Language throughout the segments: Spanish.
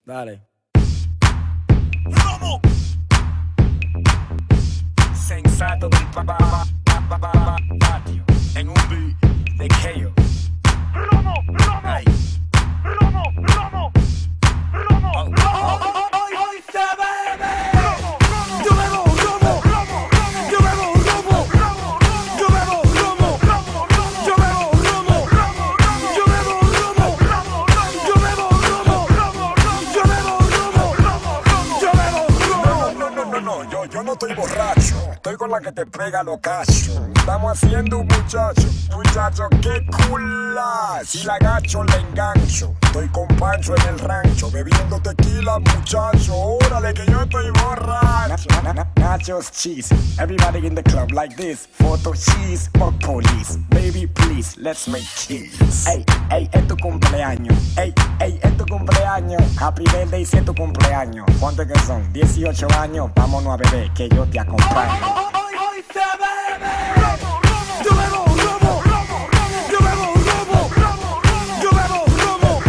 Dale. ¡Vamos! Sensato del patio en un beat de Keo. ¡Romo! ¡Romo! Ay. ¡Romo! ¡Romo! ¡Romo! ¡Hoy se bebe! Yo bebo romo. Yo bebo romo. Yo bebo romo. Yo bebo romo. Yo bebo romo. Yo bebo romo. Yo bebo romo. Yo bebo romo. No, yo no estoy borracho. Estoy con la que te pega los cachos. Estamos haciendo un muchacho, qué cula. Si la agacho, le engancho. Estoy con Pancho en el rancho, bebiendo tequila, muchacho. Órale que yo estoy borracho. Nachos, cheese, everybody in the club like this. Photo cheese, fuck police. Baby, please, let's make kiss. Ey, ey, es tu cumpleaños. Ey, ey, es tu cumpleaños. Happy birthday si es tu cumpleaños. ¿Cuántos que son? 18 años. Vámonos a beber, que yo te acompaño. Hoy se bebe. Yo bebo romo. Yo bebo romo. Yo bebo romo.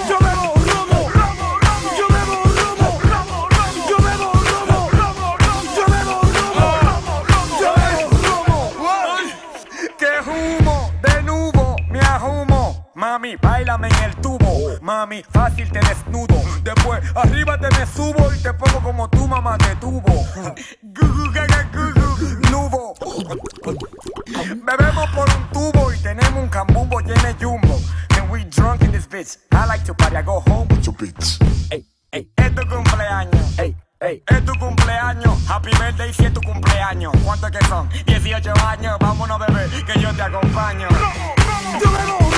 Yo bebo romo. Yo bebo romo. Yo bebo romo. Yo bebo romo. Yo bebo romo. ¡Qué humo de nubo! Me ahumo. Mami, báilame en el tubo. Mami, fácil te desnudo. Después, arriba te me subo y te pongo como tu mamá te tuvo. Gugu, gaga, gugu, nubo. Bebemos por un tubo y tenemos un cambumbo lleno de jumbo. And we drunk in this bitch. I like to party, I go home with your bitch. Ey, ey, es tu cumpleaños. Ey, ey, es tu cumpleaños. Happy birthday si es tu cumpleaños. ¿Cuántos que son? 18 años. Vámonos, bebé, que yo te acompaño. Yo bebo